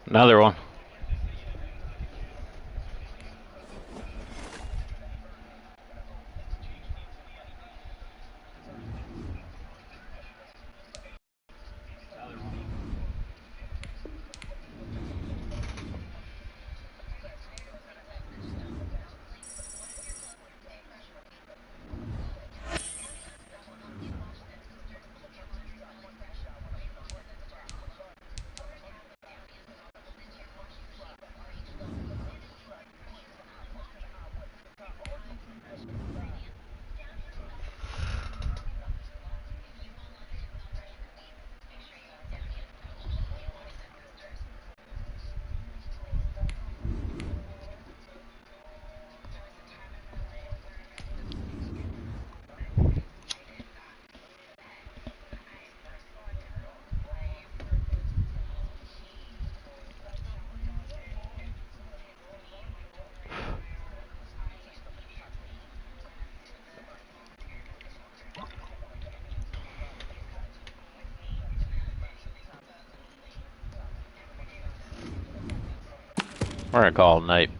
another one. We're gonna call it a night.